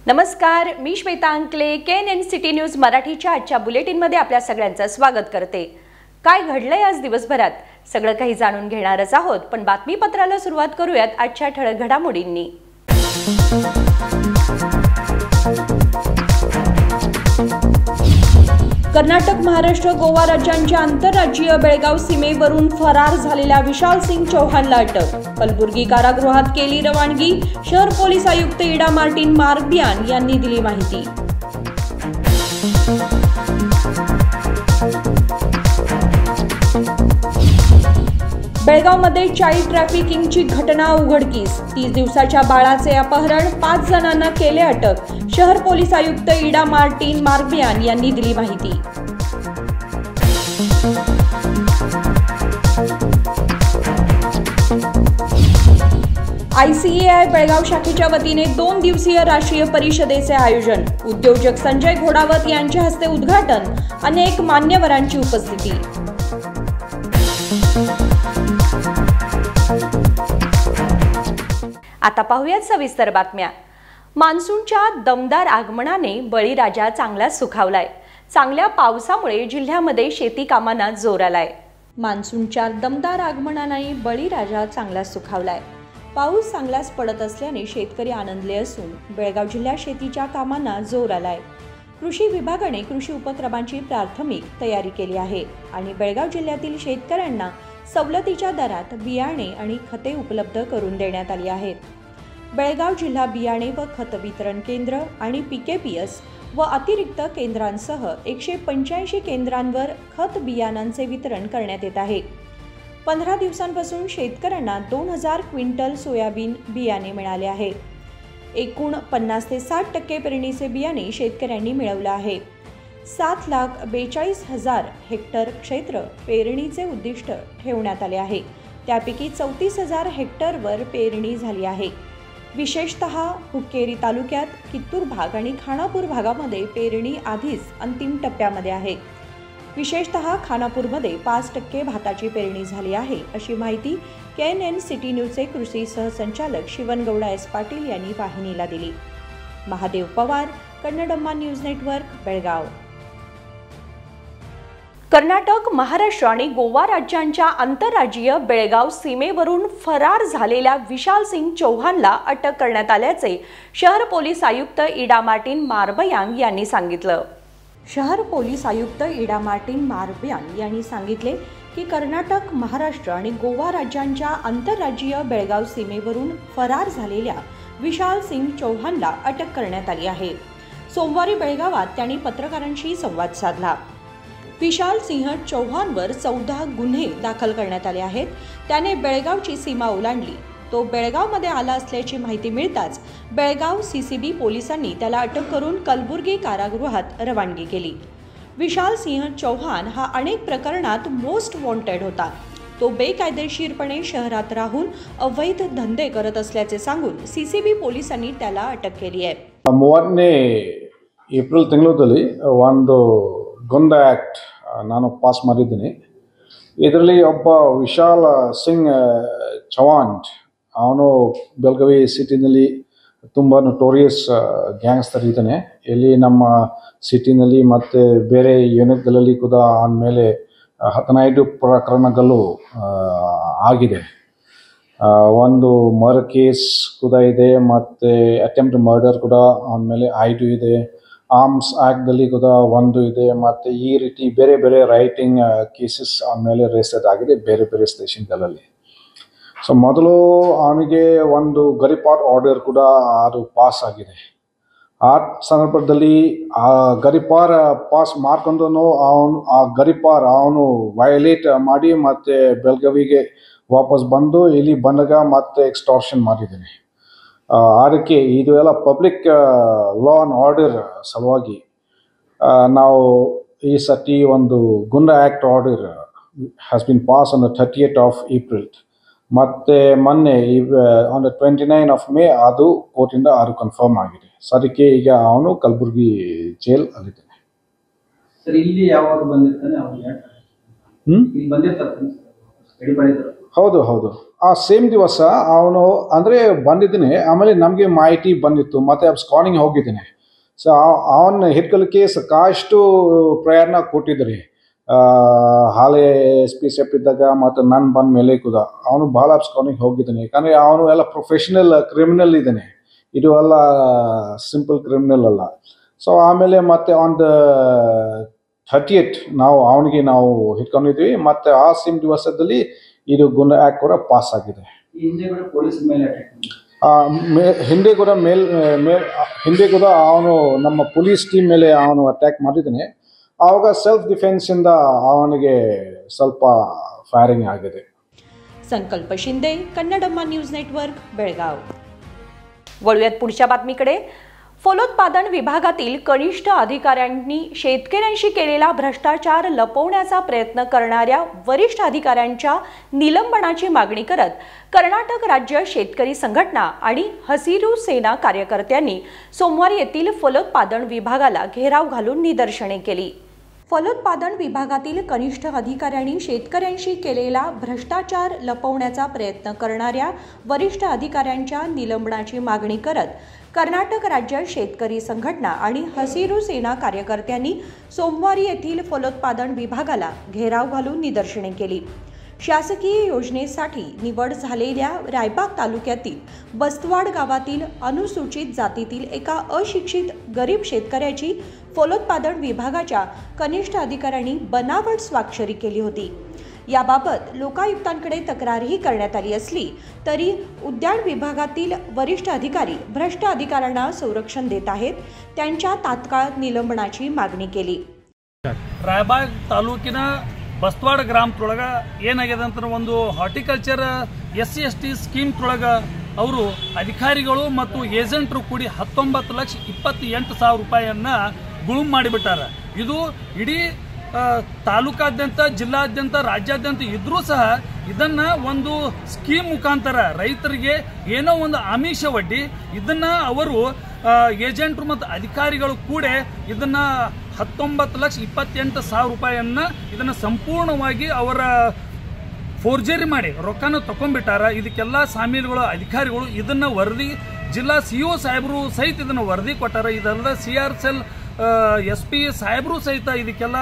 नमस्कार, मी श्वेता अंकले KNN city news मराठीच्या आजच्या बुलेटिनमध्ये आपल्या सगळ्यांचं स्वागत करते। काय घडलंय आज दिवसभरात सगळं काही जाणून घेणारच आहोत, पण बातमीपत्राला सुरुवात करूयात आजच्या ठळक घडामोडींनी। कर्नाटक, महाराष्ट्र, गोवा राज्यांच्या आंतरराज्यीय बेळगाव सीमेवरून फरार झालेल्या विशाल सिंग चौहानला अटक। कलबुर्गी कारागृहात केली रवानगी। शहर पोलीस आयुक्त इडा मार्टिन मार्बियान यांनी दिली माहिती। बेळगावमध्ये चाइल्ड ट्रॅफिकिंगची घटना उघडकीस। 30 दिवसाच्या बाळाचे अपहरण, 5 जणांना केले अटक। शहर पोलीस आयुक्त इडा मार्टिन मार्बियान यांनी दिली माहिती। ICAI बेळगाव शाखेच्या वतीने 2 दिवसीय राष्ट्रीय परिषदेचे आयोजन। उद्योजक संजय घोडावत यांच्या हस्ते उद्घाटन। अनेक मान्यवरांची उपस्थिती। आता पाहूयात सविस्तर बातम्या। मान्सूनच्या दमदार आगमनाने बळीराजा चांगलाच सुखावलाय। चांगल्या पावसामुळे जिल्ह्यामध्ये शेती कामांना जोर आलाय। मान्सूनच्या दमदार आगमनाने बळीराजा चांगलाच सुखावलाय। पाऊस चांगलाच पडत असल्याने शेतकरी आनंदले असून बेळगाव जिल्ह्यात शेतीच्या कामांना जोर आलाय। कृषी विभागाने कृषी उपक्रमांची प्राथमिक तयारी केली आहे आणि बेळगाव जिल्ह्यातील शेतकऱ्यांना सवलतीच्या दरात बियाणे आणि खते उपलब्ध करून देण्यात आली आहेत। बेळगाव जिल्हा बियाणे व खत वितरण केंद्र आणि PKPS व अतिरिक्त केंद्रांसह 185 केंद्रांवर खत बियाणांचे वितरण करण्यात येत आहे। 15 दिवसांपासून शेतकऱ्यांना 2000 क्विंटल सोयाबीन बियाणे मिळाले आहे। एकूण 50 ते 60% पेरणीचे बियाणे शेतकऱ्यांनी मिळवले आहे। 7,42,000 हेक्टर क्षेत्र पेरणीचे उद्दिष्ट ठेवण्यात आले आहे। त्यापैकी 34,000 हेक्टरवर पेरणी झाली आहे। विशेषतः हुक्केरी तालुक्यात कित्तूर भाग आणि खानापूर भागामध्ये पेरणी आधीच अंतिम टप्प्यामध्ये आहे। विशेषतः खानापूरमध्ये 5% भाताची पेरणी झाली आहे, अशी माहिती KNN सिटी न्यूजचे कृषी सहसंचालक शिवनगौडा S. पाटील यांनी वाहिनीला दिली। Mahadev Pawar, Kannadamma news network, Belgaum. कर्नाटक, महाराष्ट्र आणि गोवा राज्यांच्या आंतरराज्यीय बेळगाव सीमेवरून फरार झालेल्या विशाल सिंग चौहानला अटक करण्यात आल्याचे शहर पोलीस आयुक्त इडा मार्टिन मार्बियान यांनी सांगितलं। शहर पोलीस आयुक्त इडा मार्टिन मार्बियान यांनी सांगितले की कर्नाटक, महाराष्ट्र आणि गोवा राज्यांच्या आंतरराज्यीय बेळगाव सीमेवरून फरार झालेल्या विशाल सिंग चौहानला अटक करण्यात आली आहे। सोमवारी बेळगावात त्यांनी पत्रकारांशी संवाद साधला। विशाल सिंह चौहानवर 14 गुन्हे दाखल करण्यात आले आहेत। त्याने बेळगावची सीमा ओलांडली। तो बेळगावमध्ये आला असल्याची माहिती मिळताच बेळगाव CCB पोलिसांनी त्याला अटक करून कलबुर्गी कारागृहात रवानगी केली। विशाल सिंह चौहान हा अनेक प्रकरणात मोस्ट वॉन्टेड होता। तो बेकायदेशीरपणे शहरात राहून अवैध धंदे करत असल्याचे सांगून CCB पोलिसांनी त्याला अटक केली आहे। 3ನೇ ಏಪ್ರಿಲ್ ತಿಂಗಳಲ್ಲಿ ಒಂದು ಗುಂಡಾ ಆಕ್ಟ್ ನಾನು ಪಾಸ್ ಮಾಡಿದ್ದೀನಿ। ಇದರಲ್ಲಿ ಒಬ್ಬ ವಿಶಾಲ್ ಸಿಂಗ್ ಚೌಹಾನ್ ಅವನು ಬೆಳಗಾವಿ ಸಿಟಿನಲ್ಲಿ ತುಂಬ ನೋಟೋರಿಯಸ್ ಗ್ಯಾಂಗ್ಸ್ಟರ್ ಇದ್ದಾನೆ। ಇಲ್ಲಿ ನಮ್ಮ ಸಿಟಿನಲ್ಲಿ ಮತ್ತು ಬೇರೆ ಯೂನಿಟ್ಗಳಲ್ಲಿ ಕೂಡ ಅವನ ಮೇಲೆ 15 ಪ್ರಕರಣಗಳು ಆಗಿದೆ। ಒಂದು ಮರ್ಡರ್ ಕೇಸ್ ಕೂಡ ಇದೆ ಮತ್ತು ಅಟೆಂಪ್ಟ್ ಮರ್ಡರ್ ಕೂಡ ಅವನ ಮೇಲೆ 5 ಇದೆ। ಆರ್ಮ್ಸ್ ಆ್ಯಕ್ಟ್ದಲ್ಲಿ ಕೂಡ 1 ಇದೆ ಮತ್ತು ಈ ರೀತಿ ಬೇರೆ ಬೇರೆ ರೈಟಿಂಗ್ ಕೇಸಸ್ ಅವನ ಮೇಲೆ ರಿಜಿಸ್ಟರ್ ಆಗಿದೆ ಬೇರೆ ಬೇರೆ ಸ್ಟೇಷನ್ಗಳಲ್ಲಿ। ಸೊ ಮೊದಲು ಅವನಿಗೆ ಒಂದು ಗಡಿಪಾರ್ ಆರ್ಡರ್ ಕೂಡ ಅದು ಪಾಸ್ ಆಗಿದೆ। ಆ ಸಂದರ್ಭದಲ್ಲಿ ಆ ಗಡಿಪಾರ್ ಪಾಸ್ ಮಾಡ್ಕೊಂಡು ಆ ಗಡಿಪಾರ್ ಅವನು ವಯಲೇಟ್ ಮಾಡಿ ಮತ್ತು ಬೆಳಗಾವಿಗೆ ವಾಪಸ್ ಬಂದು ಇಲ್ಲಿ ಬಂದಾಗ ಮತ್ತೆ ಎಕ್ಸ್ಟಾರ್ಷನ್ ಮಾಡಿದ್ದಾನೆ। ಅದಕ್ಕೆ ಇದು ಎಲ್ಲ ಪಬ್ಲಿಕ್ ಲಾ ಆ್ಯಂಡ್ ಆರ್ಡರ್ ಸಲುವಾಗಿ ನಾವು ಈ ಸತಿ ಒಂದು goonda act order has been pass on the 30th of April ಮತ್ತು ಮೊನ್ನೆ on the 29th of May ಅದು ಕೋರ್ಟಿಂದ ಅದು ಕನ್ಫರ್ಮ್ ಆಗಿದೆ। ಸೊ ಅದಕ್ಕೆ ಈಗ ಅವನು ಕಲಬುರ್ಗಿ ಜೈಲ್ ಅಲ್ಲಿದ್ದಾನೆ। ಸರ್, ಇಲ್ಲಿ ಯಾವಾಗ ಬಂದಿರ್ತಾನೆ ಅವನು? ಯಾಕೆ ಇಲ್ಲಿ ಬಂದಿರ್ತಾರೆ? ಹೌದು ಹೌದು ಆ ಸೇಮ್ ದಿವಸ ಅವನು ಅಂದರೆ ಬಂದಿದ್ದೀನಿ. ಆಮೇಲೆ ನಮಗೆ ಮಾಹಿತಿ ಬಂದಿತ್ತು, ಮತ್ತು ಸ್ಕಾನಿಂಗ್ ಹೋಗಿದ್ದೀನಿ. ಸೊ ಅವನ್ನ ಹಿಡ್ಕೊಳ್ಳಿಕ್ಕೆ ಸಾಕಷ್ಟು ಪ್ರಯತ್ನ ಕೊಟ್ಟಿದ್ರಿ. ಹಾಲೆ SP ಇದ್ದಾಗ ಮತ್ತು ನಾನು ಬಂದ ಮೇಲೆ ಕೂಡ ಅವನು ಭಾಳ ಸ್ಕಾನಿಂಗ್ ಹೋಗಿದ್ದಾನೆ. ಯಾಕಂದರೆ ಅವನು ಎಲ್ಲ ಪ್ರೊಫೆಷನಲ್ ಕ್ರಿಮಿನಲ್ ಇದ್ದಾನೆ, ಇದು ಎಲ್ಲ ಸಿಂಪಲ್ ಕ್ರಿಮಿನಲ್ ಅಲ್ಲ. ಸೊ ಆಮೇಲೆ ಮತ್ತೆ ಆನ್ ದ 30th ನಾವು ಹಿಡ್ಕೊಂಡಿದ್ವಿ. ಮತ್ತು ಆ ಸೇಮ್ ದಿವಸದಲ್ಲಿ ಇದು ಗುಂಡಾ ಆ್ಯಕ್ಟ್ ಕೂಡ ಪಾಸ್ ಆಗಿದೆ. ಹಿಂದೆ ಕೂಡ ಅವನು ನಮ್ಮ ಪೊಲೀಸ್ ಟೀಮ್ ಮೇಲೆ ಅವನು ಅಟ್ಯಾಕ್ ಮಾಡಿದ್ದಾನೆ. ಆವಾಗ ಸೆಲ್ಫ್ ಡಿಫೆನ್ಸಿಂದ ಅವನಿಗೆ ಸ್ವಲ್ಪ ಫೈರಿಂಗ್ ಆಗಿದೆ. संकल्प शिंदे, कन्नडम्मा न्यूज नेटवर्क, बेळगाव. वळूयात पुढच्या बातमीकडे. फलोत्पादन विभागातील कनिष्ठ अधिकाऱ्यांनी शेतकऱ्यांशी केलेला भ्रष्टाचार लपवण्याचा प्रयत्न करणाऱ्या वरिष्ठ अधिकाऱ्यांच्या निलंबनाची मागणी करत कर्नाटक राज्य शेतकरी संघटना आणि हसिरू सेना कार्यकर्त्यांनी सोमवारी येथील फलोत्पादन विभागाला घेराव घालून निदर्शने केली. फलोत्पादन विभागातील कनिष्ठ अधिकाऱ्यांनी शेतकऱ्यांशी केलेला भ्रष्टाचार लपवण्याचा प्रयत्न करणाऱ्या वरिष्ठ अधिकाऱ्यांच्या निलंबनाची मागणी करत कर्नाटक राज्य शेतकरी संघटना आणि हसिरू सेना कार्यकर्त्यांनी सोमवारी येथील फलोत्पादन विभागाला घेराव घालून निदर्शने केली. शासकीय योजनेसाठी निवड झालेल्या रायबाग तालुक्यातील बस्तवाड गावातील अनुसूचित जातीतील एका अशिक्षित गरीब शेतकऱ्याची फलोत्पादन विभागाच्या कनिष्ठ अधिकाऱ्यांनी बनावट स्वाक्षरी केली होती. याबाबत लोकायुक्तांकडे तक्रारही करण्यात आली असली तरी उद्यान विभागातील वरिष्ठ अधिकारी भ्रष्ट अधिकाऱ्यांना संरक्षण देत आहेत. त्यांच्या तात्काळ निलंबनाची मागणी केली. ರಾಯಬಾಗ್ ತಾಲೂಕಿನ ಬಸ್ತವಾಡ ಗ್ರಾಮದೊಳಗ ಏನಾಗಿದೆ ಅಂತ ಒಂದು ಹಾರ್ಟಿಕಲ್ಚರ್ SC/ST ಸ್ಕೀಮ್ದೊಳಗ ಅವರು ಅಧಿಕಾರಿಗಳು ಮತ್ತು ಏಜೆಂಟರು ಕೂಡಿ 19,28,000 ರೂಪಾಯಿಯನ್ನ ಗುಳುಂ ಮಾಡಿಬಿಟ್ಟಾರ. ಇದು ಇಡೀ ತಾಲೂಕಾದ್ಯಂತ, ಜಿಲ್ಲಾದ್ಯಂತ, ರಾಜ್ಯಾದ್ಯಂತ ಇದ್ರೂ ಸಹ ಇದನ್ನ ಒಂದು ಸ್ಕೀಮ್ ಮುಖಾಂತರ ರೈತರಿಗೆ ಏನೋ ಒಂದು ಆಮಿಷ ಒಡ್ಡಿ ಇದನ್ನ ಅವರು ಏಜೆಂಟರು ಮತ್ತು ಅಧಿಕಾರಿಗಳು ಕೂಡ ಇದನ್ನ 19,28,000 ರೂಪಾಯಿಯನ್ನ ಇದನ್ನ ಸಂಪೂರ್ಣವಾಗಿ ಅವರ ಫೋರ್ಜರಿ ಮಾಡಿ ರೊಕ್ಕನ ತಗೊಂಡ್ಬಿಟ್ಟಾರ. ಇದಕ್ಕೆಲ್ಲ ಸಾಮೀಲುಗಳು ಅಧಿಕಾರಿಗಳು ಇದನ್ನ ವರದಿ ಜಿಲ್ಲಾ CO ಸಾಹೇಬರು ಸಹಿತ ಇದನ್ನ ವರದಿ ಕೊಟ್ಟಾರ. ಇದಲ್ಲದೆ CR ಸೆಲ್ SP ಸಾಹೇಬರು ಸಹಿತ ಇದಕ್ಕೆಲ್ಲ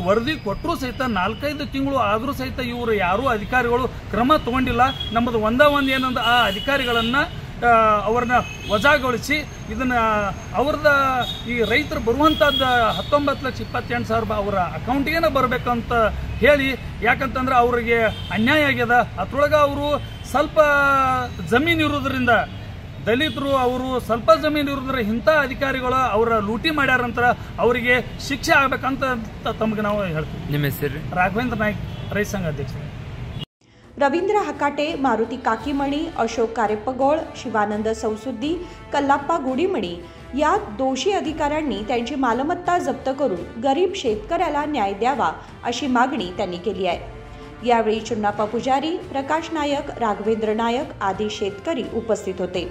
ವರದಿ ಕೊಟ್ಟರು ಸಹಿತ 4-5 ತಿಂಗಳು ಆದರೂ ಸಹಿತ ಇವರು ಯಾರೂ ಅಧಿಕಾರಿಗಳು ಕ್ರಮ ತಗೊಂಡಿಲ್ಲ. ನಮ್ಮದು ಒಂದು ಏನಂದ್ರೆ ಆ ಅಧಿಕಾರಿಗಳನ್ನ ಅವ್ರನ್ನ ವಜಾಗೊಳಿಸಿ ಇದನ್ನ ಅವ್ರದ ಈ ರೈತರು ಬರುವಂಥದ್ದು 19,28,000 ರೂಪಾಯಿ ಅವರ ಅಕೌಂಟಿಗೇನೆ ಬರಬೇಕಂತ ಹೇಳಿ, ಯಾಕಂತಂದ್ರೆ ಅವರಿಗೆ ಅನ್ಯಾಯ ಆಗ್ಯದ. ಅದ್ರೊಳಗೆ ಅವರು ಸ್ವಲ್ಪ ಜಮೀನು ಇರೋದ್ರಿಂದ, ದಲಿತರು ಅವರು ಸ್ವಲ್ಪ ಜಮೀನು ಇರೋದ್ರ ಇಂಥ ಅಧಿಕಾರಿಗಳು ಅವರ ಲೂಟಿ ಮಾಡ್ಯಾರಂತ ಅವರಿಗೆ ಶಿಕ್ಷೆ ಆಗ್ಬೇಕಂತ ತಮಗೆ ನಾವು ಹೇಳ್ತೀವಿ. ನಿಮ್ಮ ಹೆಸರು? ರಾಘವೇಂದ್ರ ನಾಯ್ಕ್, ರೈತ ಸಂಘ ಅಧ್ಯಕ್ಷ. रवींद्र हकाटे, मारुती काकीमणी, अशोक कारेपगोळ, शिवानंद सौसुद्दी, कल्लाप्पा गुडीमणी या दोषी अधिकाऱ्यांनी त्यांची मालमत्ता जप्त करून गरीब शेतकऱ्याला न्याय द्यावा अशी मागणी त्यांनी केली आहे. यावेळी चुन्नाप्पा पुजारी, प्रकाश नायक, राघवेंद्र नायक आदी शेतकरी उपस्थित होते.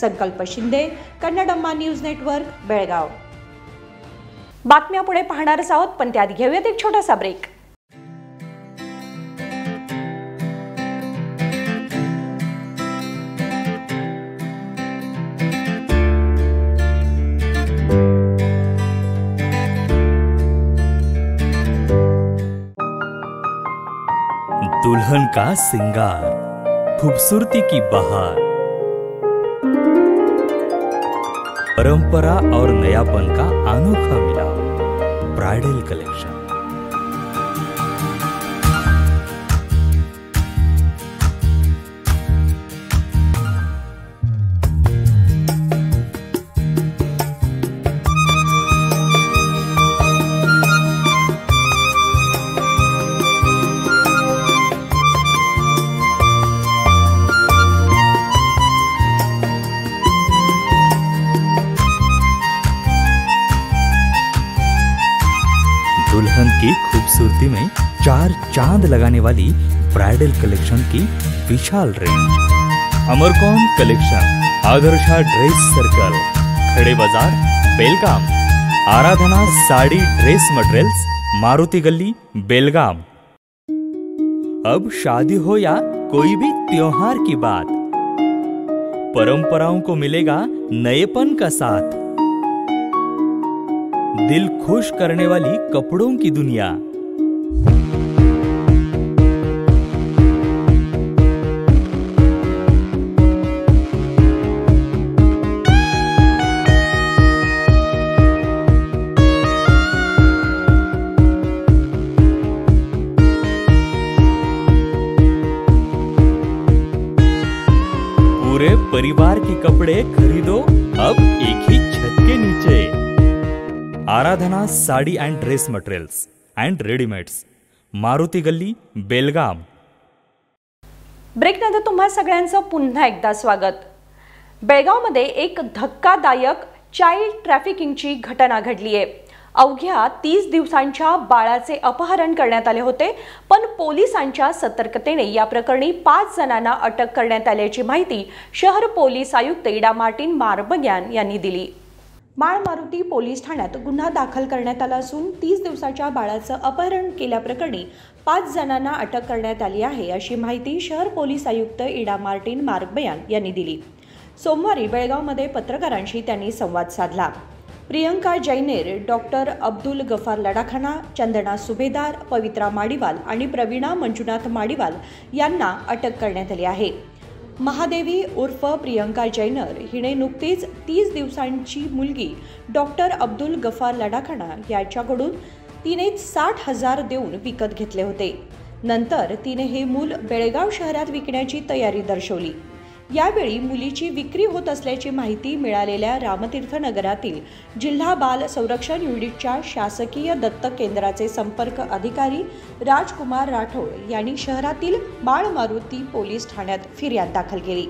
संकल्प शिंदे, कन्नडम्मा न्यूज नेटवर्क, बेळगाव. बातम्या पुढे पाहणारच आहोत, पण त्याआधी घेऊयात एक छोटासा ब्रेक. दुल्हन का सिंगार, खूबसूरती की बहार, परंपरा और नयापन का अनोखा मिलाप, ब्राइडल कलेक्शन. दुल्हन की खूबसूरती में 4 चांद लगाने वाली ब्राइडल कलेक्शन की विशाल range. Amarkon collection, Adarsha dress circle, Khade Bazar, Belgaum. Aradhana sari dress materials, Maruti Galli, Belgaum. अब शादी हो या कोई भी त्योहार की बात, परंपराओं को मिलेगा नएपन का साथ। दिल खुश करने वाली कपड़ों की दुनिया। पूरे परिवार के कपड़े खरीदो अब एक ही छत के नीचे। Aradhana sari and dress materials and readymades, Maruti Galli, Belgaum. ब्रेकनंतर तुम्हा सगळ्यांचं पुन्हा एकदा स्वागत। बेळगावमध्ये एक धक्कादायक चाइल्ड ट्रॅफिकिंगची घटना घडली आहे। अवघ्या 30 दिवसांच्या बाळाचे अपहरण करण्यात आले होते, पण पोलिसांच्या सतर्कतेने या प्रकरणी 5 जणांना अटक करण्यात आल्याची माहिती शहर पोलीस आयुक्त इडा मार्टिन मार्बग्यान यांनी दिली। माळ मारुती पोलीस ठाण्यात गुन्हा दाखल करण्यात आला असून 30 दिवसाच्या बाळाचं अपहरण केल्याप्रकरणी 5 जणांना अटक करण्यात आली आहे, अशी माहिती शहर पोलीस आयुक्त इडा मार्टिन मार्बग्यान यांनी दिली। सोमवारी बेळगावमध्ये पत्रकारांशी त्यांनी संवाद साधला। प्रियंका जैनेर, डॉक्टर अब्दुल गफार लडाखाना, चंदना सुभेदार, पवित्रा माडीवाल आणि प्रवीणा मंजुनाथ माडीवाल यांना अटक करण्यात आली आहे। महादेवी उर्फ प्रियंका जैनर हिने नुकतीच 30 दिवसांची मुलगी डॉक्टर अब्दुल गफार लडाखाना याच्याकडून तिने 60,000 देऊन विकत घेतले होते। नंतर तिने हे मूल बेळगाव शहरात विकण्याची तयारी दर्शवली। यावेळी मुलीची विक्री होत असल्याची माहिती मिळालेल्या रामतीर्थ नगरातील जिल्हा बाल संरक्षण युनिटच्या शासकीय दत्तक केंद्राचे संपर्क अधिकारी राजकुमार राठोड यांनी शहरातील माळ मारुती पोलीस ठाण्यात फिर्याद दाखल केली।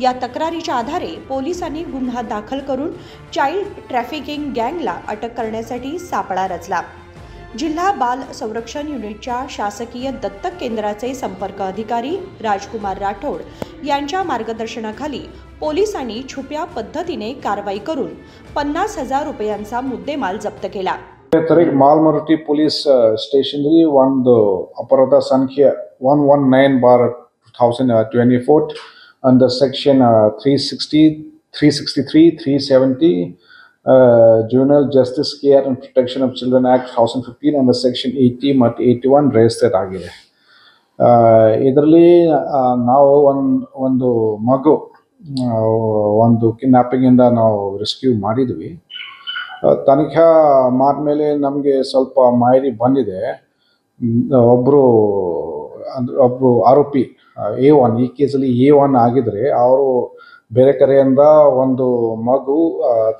या तक्रारीच्या आधारे पोलिसांनी गुन्हा दाखल करून चाइल्ड ट्रॅफिकिंग गँगला अटक करण्यासाठी सापळा रचला। जिल्हा बाल संरक्षण युनिटच्या शासकीय दत्तक केंद्राचे संपर्क अधिकारी राजकुमार राठोड यांच्या मार्गदर्शनाखाली पोलिसांनी छुप्या पद्धतीने कारवाई करून 50,000 रुपयांचा मुद्देमाल जप्त केला। ಮಾಲ್ಮರುತಿ ಪೊಲೀಸ್ ಸ್ಟೇಷನ್ನಲ್ಲಿ ಒಂದು ಅಪರಾಧ ಸಂಖ್ಯೆ 119/2024 under section 360, 363, 370 Juvenile Justice Care and Protection of Children Act 2015 under section 80 ಮತ್ತು 81 ರಿಜಿಸ್ಟರ್ ಆಗಿದೆ। ಇದರಲ್ಲಿ ನಾವು ಒಂದು ಮಗು ಒಂದು ಕಿಡ್ನಾಪಿಂಗಿಂದ ನಾವು ರೆಸ್ಕ್ಯೂ ಮಾಡಿದ್ವಿ। ತನಿಖೆ ಮಾಡಿದ್ಮೇಲೆ ನಮಗೆ ಸ್ವಲ್ಪ ಮಾಹಿತಿ ಬಂದಿದೆ, ಒಬ್ಬರು ಆರೋಪಿ A1, ಈ ಕೇಸಲ್ಲಿ A1 ಆಗಿದ್ರೆ ಅವರು ಬೇರೆ ಕಡೆಯಿಂದ ಒಂದು ಮಗು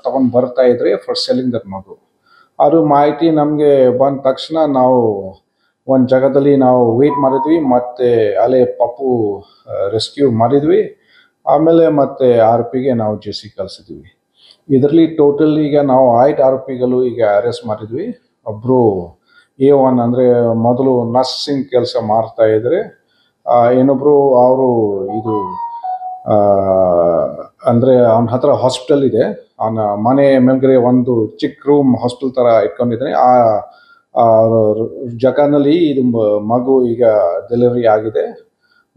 ತಗೊಂಡು ಬರ್ತಾ ಇದ್ರೆ ಫಾರ್ ಸೆಲ್ಲಿಂಗ್ ದಟ್ ಮಗು। ಅದು ಮಾಹಿತಿ ನಮಗೆ ಬಂದ ತಕ್ಷಣ ನಾವು ಒಂದು ಜಾಗದಲ್ಲಿ ನಾವು ವೇಟ್ ಮಾಡಿದ್ವಿ, ಮತ್ತು ಅಲ್ಲೇ ಪಾಪು ರೆಸ್ಕ್ಯೂ ಮಾಡಿದ್ವಿ। ಆಮೇಲೆ ಮತ್ತೆ ಆರೋಪಿಗೆ ನಾವು ಜೆಸಿ ಕಳಿಸಿದ್ವಿ। ಇದರಲ್ಲಿ ಟೋಟಲ್ ಈಗ ನಾವು 5 ಆರೋಪಿಗಳು ಈಗ ಅರೆಸ್ಟ್ ಮಾಡಿದ್ವಿ। ಒಬ್ಬರು A1 ಅಂದರೆ ಮೊದಲು ನರ್ಸಿಂಗ್ ಕೆಲಸ ಮಾಡ್ತಾ ಇದ್ರೆ, ಇನ್ನೊಬ್ಬರು ಅವರು ಇದು ಅಂದರೆ ಅವನ ಹತ್ರ ಹಾಸ್ಪಿಟಲ್ ಇದೆ, ಅವನ ಮನೆ ಮೇಲ್ಗಡೆ ಒಂದು ಚಿಕ್ಕ ರೂಮ್ ಹಾಸ್ಪಿಟಲ್ ಥರ ಇಟ್ಕೊಂಡಿದ್ದಾನೆ। ಆ ಜಾಗದಲ್ಲಿ ಇದು ಮಗು ಈಗ ಡೆಲಿವರಿ ಆಗಿದೆ,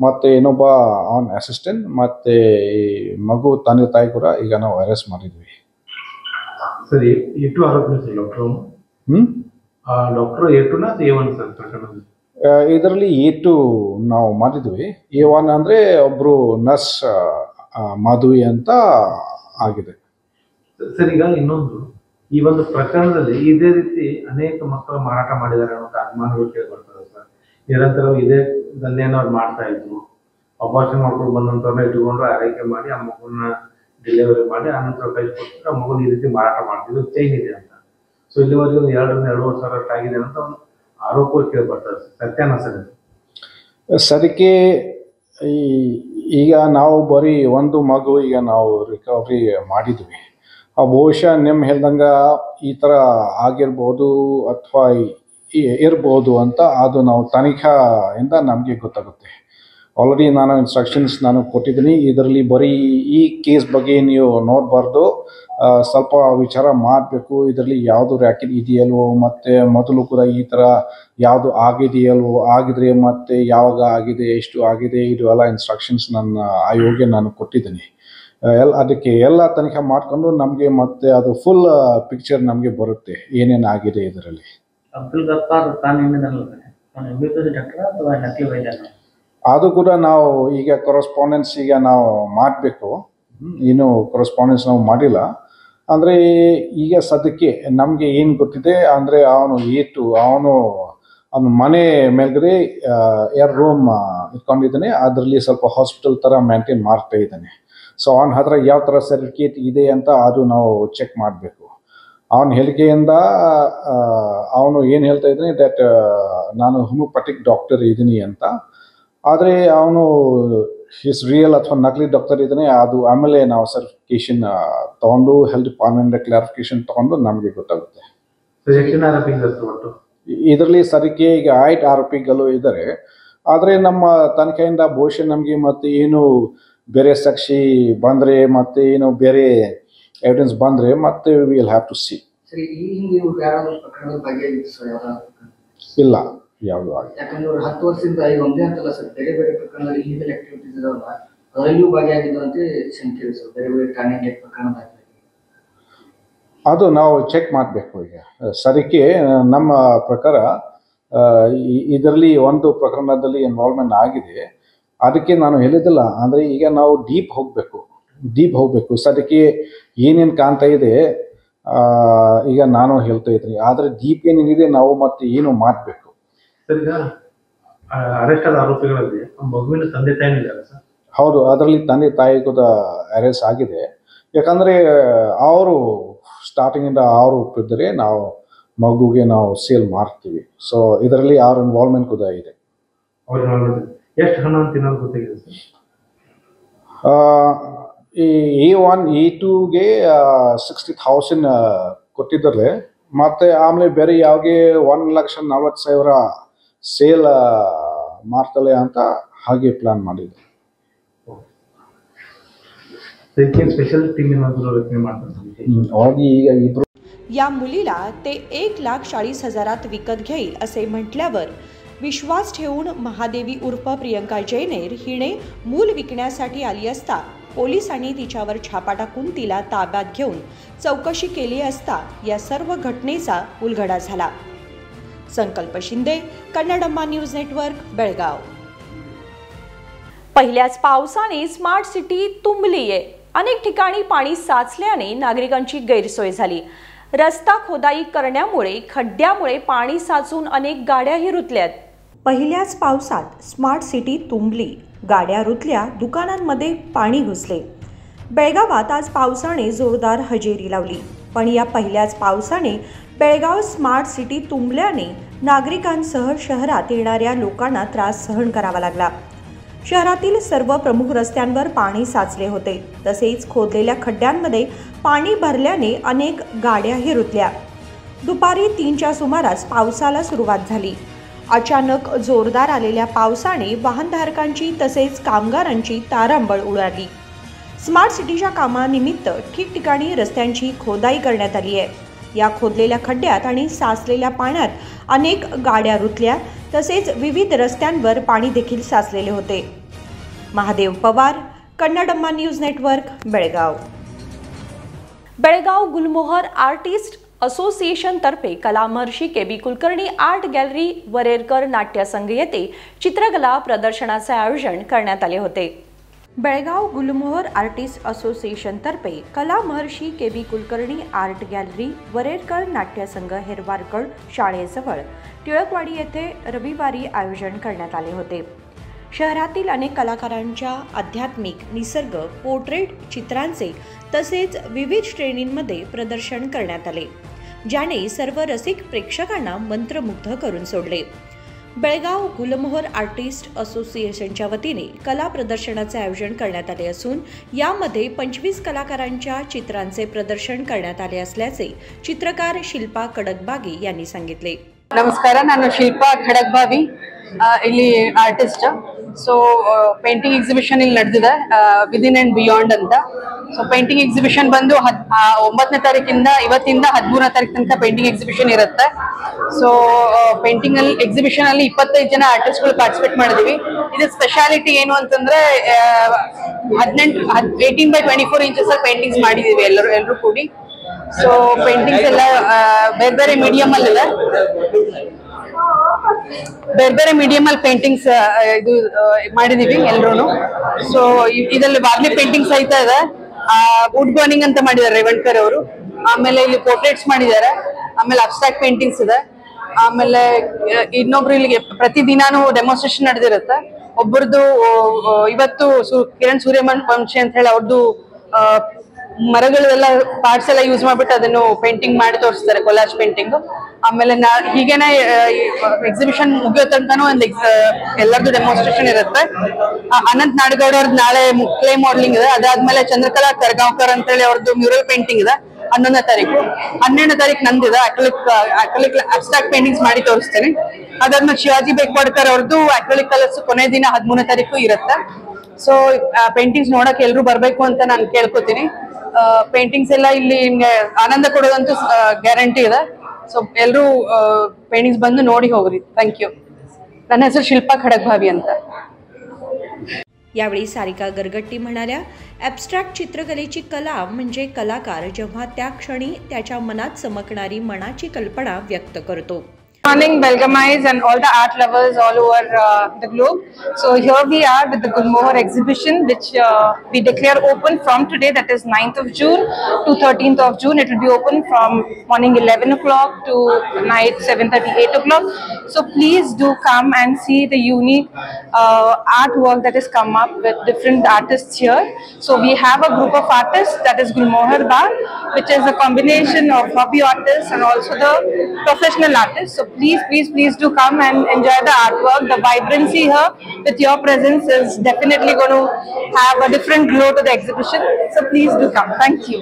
ಮತ್ತು ಇನ್ನೊಬ್ಬ ಅವನ ಅಸಿಸ್ಟೆಂಟ್ ಮತ್ತು ಈ ಮಗು ತಂದೆ ತಾಯಿ ಕೂಡ ಈಗ ನಾವು ಅರೆಸ್ಟ್ ಮಾಡಿದ್ವಿ। ಸರಿ, ಎಷ್ಟು ಆರೋಪಿ sir doctor? Doctor A2 A1 sir ಪ್ರಕರಣ? ಇದರಲ್ಲಿ A2 ನಾವು ಮಾಡಿದ್ವಿ। A1 ಅಂದರೆ ಒಬ್ಬರು ನರ್ಸ್ ಮಾಧವಿ ಅಂತ ಆಗಿದೆ ಸರ್। ಈಗ ಇನ್ನೊಂದು, ಈ ಒಂದು ಪ್ರಕರಣದಲ್ಲಿ ಇದೇ ರೀತಿ ಅನೇಕ ಮಕ್ಕಳು ಮಾರಾಟ ಮಾಡಿದ್ದಾರೆ ಅನ್ನೋ ಅನುಮಾನಗಳು ಕೇಳಿಬರ್ತದೆ ಸರ್। ನಿರಂತರ ಇದೇ ದಂಧೆಯನ್ನು ಅವ್ರು ಮಾಡ್ತಾ ಇದ್ರು, ಅಪಾರ್ಷನ್ ಮಾಡ್ಕೊಂಡು ಬಂದಂಥವ್ರನ್ನ ಇಟ್ಕೊಂಡ್ರು ಆರೈಕೆ ಮಾಡಿ ಆ ಮಗುನ ಡೆಲಿವರಿ ಮಾಡಿ ಆನಂತರ ಕೈ ಕೊಟ್ಟು ಆ ಮಗುನ ಈ ರೀತಿ ಮಾರಾಟ ಮಾಡ್ತಿದ್ರು, ಚೈನ್ ಇದೆ ಅಂತ। ಸೊ ಇಲ್ಲಿವರೆಗೆ ಒಂದು 2-2.5 ಸಾವಿರ ಅಷ್ಟು ಆಗಿದೆ ಅಂತ ಒಂದು ಆರೋಪ ಕೇಳಿಬರ್ತದೆ, ಸತ್ಯನ ಸರ್? ಸದ್ಯಕ್ಕೆ ಈಗ ನಾವು ಬರೀ ಒಂದು ಮಗು ಈಗ ನಾವು ರಿಕವರಿ ಮಾಡಿದ್ವಿ। ಬಹುಶಃ ನಿಮ್ಮ ಹೇಳ್ದಂಗೆ ಈ ಥರ ಆಗಿರ್ಬೋದು ಅಥವಾ ಇರ್ಬೋದು ಅಂತ ಅದು ನಾವು ತನಿಖೆಯಿಂದ ನಮಗೆ ಗೊತ್ತಾಗುತ್ತೆ। ಆಲ್ರೆಡಿ ನಾನು ಇನ್ಸ್ಟ್ರಕ್ಷನ್ಸ್ ನಾನು ಕೊಟ್ಟಿದ್ದೀನಿ. ಇದರಲ್ಲಿ ಬರೀ ಈ ಕೇಸ್ ಬಗ್ಗೆ ನೀವು ನೋಡಬಾರ್ದು, ಸ್ವಲ್ಪ ವಿಚಾರ ಮಾಡಬೇಕು. ಇದರಲ್ಲಿ ಯಾವುದು ರ್ಯಾಕೆಟ್ ಇದೆಯಲ್ವೋ, ಮತ್ತು ಮೊದಲು ಕೂಡ ಈ ಥರ ಯಾವುದು ಆಗಿದೆಯಲ್ವೋ, ಆಗಿದ್ರೆ ಮತ್ತು ಯಾವಾಗ ಆಗಿದೆ, ಎಷ್ಟು ಆಗಿದೆ, ಇದು ಎಲ್ಲ ಇನ್ಸ್ಟ್ರಕ್ಷನ್ಸ್ ನನ್ನ ಆಯೋಗಕ್ಕೆ ನಾನು ಕೊಟ್ಟಿದ್ದೀನಿ. ಅದಕ್ಕೆ ಎಲ್ಲ ತನಿಖೆ ಮಾಡಿಕೊಂಡು ನಮಗೆ ಮತ್ತೆ ಅದು ಫುಲ್ ಪಿಕ್ಚರ್ ನಮಗೆ ಬರುತ್ತೆ ಏನೇನು ಆಗಿದೆ ಇದರಲ್ಲಿ. ಅಬ್ದುಲ್ ಗಫಾರ್ ಡಾಕ್ಟರ್ ಅಥವಾ ನಕಲಿ ವೈದ್ಯ? ಅದು ಕೂಡ ನಾವು ಈಗ ಕರೆಸ್ಪಾಂಡೆನ್ಸ್ ಈಗ ನಾವು ಮಾಡಬೇಕು. ಇನ್ನೂ ಕರೆಸ್ಪಾಂಡೆನ್ಸ್ ನಾವು ಮಾಡಿಲ್ಲ. ಅಂದರೆ ಈಗ ಸದ್ಯಕ್ಕೆ ನಮಗೆ ಏನು ಗೊತ್ತಿದೆ ಅಂದರೆ ಅವನು ಮನೆ ಮೇಲ್ಗಡೆ 2 ರೂಮ್ ಇಟ್ಕೊಂಡಿದ್ದಾನೆ. ಅದರಲ್ಲಿ ಸ್ವಲ್ಪ ಹಾಸ್ಪಿಟಲ್ ಥರ ಮೇಂಟೈನ್ ಮಾಡ್ತಾ ಇದ್ದಾನೆ. ಸೊ ಅವನ ಹತ್ರ ಯಾವ ಥರ ಸರ್ಟಿಫಿಕೇಟ್ ಇದೆ ಅಂತ ಅದು ನಾವು ಚೆಕ್ ಮಾಡಬೇಕು. ಅವನ ಹೇಳಿಕೆಯಿಂದ ಅವನು ಏನು ಹೇಳ್ತಾ ಇದ್ದಾನೆ ದಟ್ ನಾನು ಹೋಮಿಯೋಪತಿಕ್ ಡಾಕ್ಟರ್ ಇದ್ದೀನಿ ಅಂತ. ಆದರೆ ಅವನು ರಿಯಲ್ ಅಥವಾ ನಕಲಿ ಡಾಕ್ಟರ್ ಇದ್ದಾನೆ ಅದು ಆಮೇಲೆ ನಾವು ಸರ್ಟಿಫಿಕೇಶನ್ ತೊಗೊಂಡು ಹೆಲ್ತ್ ಡಿಪಾರ್ಟ್ಮೆಂಟ್ ಕ್ಲಾರಿಫಿಕೇಶನ್ ತೊಗೊಂಡು ನಮಗೆ ಗೊತ್ತಾಗುತ್ತೆ. ಇದರಲ್ಲಿ ಸರಿಕೆ ಈಗ 8 ಆರೋಪಿಗಳು ಇದ್ದಾರೆ. ಆದರೆ ನಮ್ಮ ತನಿಖೆಯಿಂದ ಬಹುಶಃ ನಮಗೆ ಮತ್ತೆ ಏನು ಬೇರೆ ಸಾಕ್ಷಿ ಬಂದರೆ ಮತ್ತು ಏನು ಬೇರೆ ಎವಿಡೆನ್ಸ್ ಬಂದರೆ ಮತ್ತೆ ವಿಲ್ ಹ್ಯಾವ್ ಟು ಸಿ. ಇಲ್ಲ, ಯಾವುದು ಆಗಿದೆ. ಯಾಕಂದ್ರೆ 10 ವರ್ಷದಿಂದ ಈಗ ಒಂದೇ ಅಂತಲ್ಲ ಸರ್, ಬೇರೆ ಬೇರೆ ಪ್ರಕರಣದಲ್ಲಿ ಇಲ್ಲಿಗಲ್ ಆಕ್ಟಿವಿಟೀಸ್ ಇದಾವಲ್ಲ ಅದರಲ್ಲೂ ಭಾಗಿಯಾಗಿದ್ದಂತೆ ಶಂಕೆ ಇದೆ ಸರ್. ಬೇರೆ ಬೇರೆ ಠಾಣೆಗೆ ಪ್ರಕರಣದಾಗಿ ಅದು ನಾವು ಚೆಕ್ ಮಾಡಬೇಕು. ಈಗ ಸರಿಕೆ ನಮ್ಮ ಪ್ರಕಾರ ಇದರಲ್ಲಿ ಒಂದು ಪ್ರಕರಣದಲ್ಲಿ ಇನ್ವಾಲ್ವ್ಮೆಂಟ್ ಆಗಿದೆ. ಅದಕ್ಕೆ ನಾನು ಹೇಳಿದಿಲ್ಲ. ಅಂದರೆ ಈಗ ನಾವು ಡೀಪ್ ಹೋಗಬೇಕು. ಸದ್ಯಕ್ಕೆ ಏನೇನು ಕಾಣ್ತಾ ಇದೆ ಈಗ ನಾನು ಹೇಳ್ತಾ ಇದ್ದೀನಿ. ಆದರೆ ಡೀಪ್ ಏನೇನಿದೆ ನಾವು ಮತ್ತೆ ಏನು ಮಾಡಬೇಕು. ಸರ್, ಈಗ ಅರೆಸ್ಟ್ ಆದ ಆರೋಪಿಗಳಲ್ಲಿ ಮಗುವಿನ ತಂದೆ ತಾಯಿನೂ ಇದ್ದಾರೆ ಸರ್? ಹೌದು, ಅದರಲ್ಲಿ ತಂದೆ ತಾಯಿ ಕೂಡ ಅರೆಸ್ಟ್ ಆಗಿದೆ. ಯಾಕಂದರೆ ಅವರು ಸ್ಟಾರ್ಟಿಂಗಿಂದ ಅವರು ಒಪ್ಪಿದ್ರೆ ನಾವು ಮಗುಗೆ ನಾವು ಸೇಲ್ ಮಾಡ್ತೀವಿ. ಸೊ ಇದರಲ್ಲಿ ಅವ್ರ ಇನ್ವಾಲ್ವ್ಮೆಂಟ್ ಕೂಡ ಇದೆ. ಎಷ್ಟು ಹಣ ಅಂತ ಏನಾದ್ರು ಗೊತ್ತಾಗಿದೆ ಸರ್? ಈ A1 A2ಗೆ 60,000 ಕೊಟ್ಟಿದ್ದಾರೆ. ಮತ್ತು ಆಮೇಲೆ ಬೇರೆ ಯಾವಾಗೆ 1,40,000 ಸೇಲ್ ಮಾಡ್ತಲೆ ಅಂತ ಹಾಗೆ ಪ್ಲಾನ್ ಮಾಡಿದೆ. स्पेशल टीम रचने अवघी ಈಗ ಇಬ್ರು या मुलीला ते 1,40,000 विकत घेईल असे म्हटल्यावर विश्वास ठेवून महादेवी उर्फ प्रियंका जैनेर हिने मूल विकण्यासाठी आली असता पोलिसांनी तिच्यावर छापा टाकून तिला ताब्यात घेऊन चौकशी केली असता या सर्व घटनेचा उलगडा झाला. संकल्प शिंदे, कन्नडम्मा न्यूज नेटवर्क, बेळगाव. पहिल्याच पावसाने स्मार्ट सिटी तुंबली आहे. अनेक ठिकाणी पाणी साचल्याने नागरिकांची गैरसोय झाली. रस्ता खोदाई करण्यामुळे खड्ड्यामुळे पाणी साचून अनेक गाड्याही रुतल्यात. पहिल्याच पावसात स्मार्ट सिटी तुंबली, गाड्या रुतल्या, दुकानांमध्ये पाणी घुसले. बेळगावात आज पावसाने जोरदार हजेरी लावली. पण या पहिल्याच पावसाने बेळगाव स्मार्ट सिटी तुंबल्याने नागरिकांसह शहरात येणाऱ्या लोकांना त्रास सहन करावा लागला. शहरातील सर्व प्रमुख रस्त्यांवर पाणी साचले होते. तसेच खोदलेल्या खड्ड्यांमध्ये पाणी भरल्याने अनेक गाड्याही रुतल्या. दुपारी 3च्या सुमारास पावसाला सुरुवात झाली. अचानक जोरदार आलेल्या पावसाने वाहनधारकांची तसेच कामगारांची तारांबळ उडाली. स्मार्ट सिटीच्या कामानिमित्त ठिकठिकाणी रस्त्यांची खोदाई करण्यात आली आहे. या खोदलेल्या खड्ड्यात आणि साचलेल्या पाण्यात अनेक गाड्या रुतल्या. तसेच विविध रस्त्यांवर पाणी देखील साचलेले होते. Mahadev Pawar, Kannadamma news network, Belgaum. Belgaum Gulmohar artist association तर्फे कलामहर्षी KB Kulkarni art gallery Varerkar Natya Sangh येथे चित्रकला प्रदर्शनाचे आयोजन करण्यात आले होते. बेळगाव गुलमोहर आर्टिस्ट असोसिएशन तर्फे कलामहर्षी KB Kulkarni art gallery Varerkar Natya संघ हेरवारगड शाळेजवळ टिळकवाडी येथे रविवारी आयोजन करण्यात आले होते. शहरातील अनेक कलाकारांच्या आध्यात्मिक, निसर्ग, पोर्ट्रेट चित्रांचे तसेच विविध श्रेणींमध्ये प्रदर्शन करण्यात आले, ज्याने सर्व रसिक प्रेक्षकांना मंत्रमुग्ध करून सोडले. बेळगाव गुलमोहर आर्टिस्ट असोसिएशनच्या वतीने कला प्रदर्शनाचे आयोजन करण्यात आले असून यामध्ये 25 कलाकारांच्या चित्रांचे प्रदर्शन करण्यात आले असल्याचे चित्रकार शिल्पा खडकबागी यांनी सांगितले. ನಮಸ್ಕಾರ, ನಾನು ಶಿಲ್ಪಾ ಖಡಕ್ಬಾವಿ. ಇಲ್ಲಿ ಆರ್ಟಿಸ್ಟ್. ಸೊ ಪೇಂಟಿಂಗ್ ಎಕ್ಸಿಬಿಷನ್ ಇಲ್ಲಿ ನಡೆದಿದೆ ವಿದಿನ್ ಅಂಡ್ ಬಿಯಾಂಡ್ ಅಂತ. ಸೊ ಪೇಂಟಿಂಗ್ ಎಕ್ಸಿಬಿಷನ್ ಬಂದು 9ನೇ ತಾರೀಕಿಂದ ಇವತ್ತಿಂದ 13ನೇ ತಾರೀಕು ತನಕ ಪೇಂಟಿಂಗ್ ಎಕ್ಸಿಬಿಷನ್ ಇರುತ್ತೆ. ಸೊ ಪೇಂಟಿಂಗ್ ಅಲ್ಲಿ ಎಕ್ಸಿಬಿಷನ್ ಅಲ್ಲಿ 25 ಜನ ಆರ್ಟಿಸ್ಟ್ಗಳು ಪಾರ್ಟಿಸಿಪೇಟ್ ಮಾಡಿದೀವಿ. ಇದು ಸ್ಪೆಷಾಲಿಟಿ ಏನು ಅಂತಂದ್ರೆ 18x24 ಇಂಚಸ್ ಪೇಂಟಿಂಗ್ಸ್ ಮಾಡಿದೀವಿ ಎಲ್ಲರೂ ಕೂಡಿ. ಸೊ ಪೇಂಟಿಂಗ್ಸ್ ಎಲ್ಲ ಬೇರೆ ಬೇರೆ ಮೀಡಿಯಂ ಅಲ್ಲಿ ಇದೆ. ಬೇರೆ ಬೇರೆ ಮೀಡಿಯಂ ಅಲ್ಲಿ ಪೇಂಟಿಂಗ್ಸ್ ಇದು ಮಾಡಿದೀವಿ ಎಲ್ರು. ಸೊ ಇದರಲ್ಲಿ ವಾರ್ಲಿ ಪೇಂಟಿಂಗ್ ಸಹಿತ ಇದೆ. ವುಡ್ ಬರ್ನಿಂಗ್ ಅಂತ ಮಾಡಿದ್ದಾರೆ ರೇವಣ್ಕರ್ ಅವರು. ಆಮೇಲೆ ಇಲ್ಲಿ ಪೋರ್ಟ್ರೇಟ್ಸ್ ಮಾಡಿದ್ದಾರೆ. ಆಮೇಲೆ ಅಬ್ಸ್ಟ್ರಾಕ್ಟ್ ಪೇಂಟಿಂಗ್ಸ್ ಇದೆ. ಆಮೇಲೆ ಇನ್ನೊಬ್ರು ಇಲ್ಲಿಗೆ ಪ್ರತಿದಿನಾನು ಡೆಮೋನ್ಸ್ಟ್ರೇಷನ್ ನಡೆದಿರುತ್ತೆ. ಒಬ್ಬರದು ಇವತ್ತು ಕಿರಣ್ ಸೂರ್ಯವಂಶಿ ಅಂತ ಹೇಳಿ ಅವ್ರದ್ದು ಮರಗಳೆಲ್ಲ ಪಾರ್ಟ್ಸ್ ಎಲ್ಲ ಯೂಸ್ ಮಾಡ್ಬಿಟ್ಟು ಅದನ್ನು ಪೇಂಟಿಂಗ್ ಮಾಡಿ ತೋರಿಸ್ತಾರೆ, ಕೊಲಾಜ್ ಪೇಂಟಿಂಗ್. ಆಮೇಲೆ ಹೀಗೇನೆ ಎಕ್ಸಿಬಿಷನ್ ಮುಗಿಯೋ ತನಕನೂ ಒಂದು ಎಲ್ಲರದ್ದು ಡೆಮೋನ್ಸ್ಟ್ರೇಷನ್ ಇರುತ್ತೆ. ಅನಂತ್ ನಾಡಗೌಡ ಅವ್ರದ್ದು ನಾಳೆ ಕ್ಲೇ ಮಾಡೆಲಿಂಗ್ ಇದೆ. ಅದಾದ್ಮೇಲೆ ಚಂದ್ರಕಲಾ ಕರ್ಗಾಂವ್ಕರ್ ಅಂತ ಹೇಳಿ ಅವ್ರದ್ದು ಮ್ಯೂರಲ್ ಪೇಂಟಿಂಗ್ ಇದೆ 11ನೇ ತಾರೀಕು. 12ನೇ ತಾರೀಕು ನಂದಿದೆ ಅಕ್ರಿಲಿಕ್ ಅಬ್ಸ್ಟ್ರಾಕ್ಟ್ ಪೇಂಟಿಂಗ್ಸ್ ಮಾಡಿ ತೋರಿಸ್ತೇನೆ. ಅದಾದ್ಮೇಲೆ ಶಿವಾಜಿ ಬೇಕ್ವಾಡ್ಕರ್ ಅವ್ರದ್ದು ಅಕ್ರಿಲಿಕ್ ಕಲರ್ಸ್ ಕೊನೆ ದಿನ 13ನೇ ತಾರೀಕು ಇರುತ್ತೆ. ಸೊ ಪೇಂಟಿಂಗ್ಸ್ ನೋಡಕ್ ಎಲ್ರು ಬರ್ಬೇಕು ಅಂತ ನಾನು ಕೇಳ್ಕೊತೀನಿ. ಪೇಂಟಿಂಗ್ಸ್ ಎಲ್ಲ ಇಲ್ಲಿ ನಿಮ್ಗೆ ಆನಂದ ಕೊಡೋದಂತೂ ಗ್ಯಾರಂಟಿ ಇದೆ. ಸೊ ಎಲ್ಲರೂ ಪೇಂಟಿಂಗ್ಸ್ ಬಂದು ನೋಡಿ ಹೋಗ್ರಿ. Thank you. ನನ್ನ ಹೆಸರು ಶಿಲ್ಪಾ ಖಡಕ್ಭಾವಿ ಅಂತ. यावेळी सारिका गरगट्टी म्हणाल्या, ॲब्स्ट्रॅक्ट चित्रकलेची कला म्हणजे कलाकार जेव्हा त्या क्षणी त्याच्या मनात चमकणारी मनाची कल्पना व्यक्त करतो. Morning Belgamites and all the art lovers all over the globe. So here we are with the Gulmohar exhibition, which we declare open from today, that is 9th of June to 13th of June. It will be open from morning 11 o'clock to night 7:30, 8 o'clock. So please do come and see the unique artwork that has come up with different artists here. So we have a group of artists, that is Gulmohar Bar, which is a combination of hobby artists and also the professional artists. So please do come and enjoy the artwork. The vibrancy here with your presence is definitely going to have a different glow to the exhibition. So please do come. Thank you.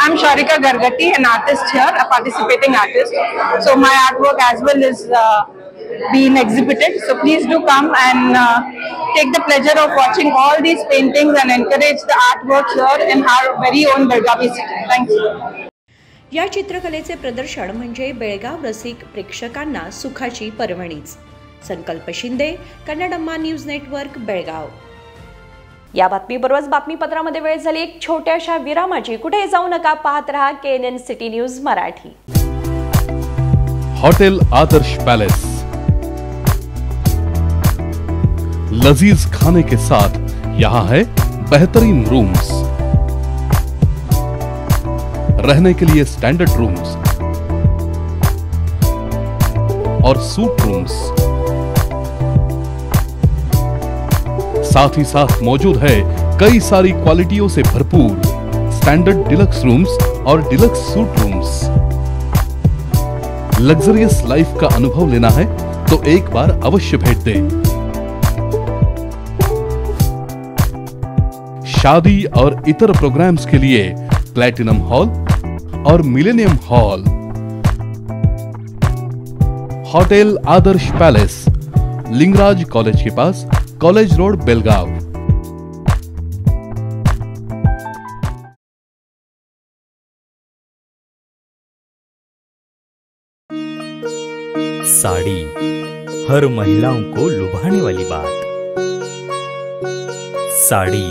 I'm Sharika Gargatti, an artist here, a participating artist. So my artwork as well is being exhibited. So please do come and take the pleasure of watching all these paintings and encourage the artwork here in our very own Belgavi city. Thank you. या चित्रकलेचे प्रदर्शन म्हणजे बेळगाव रसिक प्रेक्षकांना सुखाची पर्वणीच. संकल्प Shinde, Kannadamma news network, Belgaum. या बातमीबरोबरच बातमीपत्रामध्ये वेळ झाली एक छोट्याशा विरामाची. कुठे जाऊ नका, पाहत रहा KNN city news Marathi. Hotel Adarsh palace, लजीज खाने के साथ यहाँ है बेहतरीन रूम्स, रहने के लिए स्टैंडर्ड रूम्स और सूट रूम्स, साथ ही साथ मौजूद है कई सारी क्वालिटियों से भरपूर स्टैंडर्ड डिलक्स रूम्स और डिलक्स सूट रूम्स। लग्जरियस लाइफ का अनुभव लेना है तो एक बार अवश्य भेंट दें। शादी और इतर प्रोग्राम्स के लिए प्लैटिनम हॉल और millennium hall. Hotel Adarsh palace, Lingaraj college के पास, कॉलेज रोड, बेलगाव। साड़ी हर महिलाओं को लुभाने वाली बात। साड़ी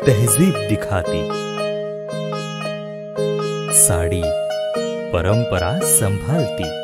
तहजीब दिखाती, साड़ी परंपरा संभालती।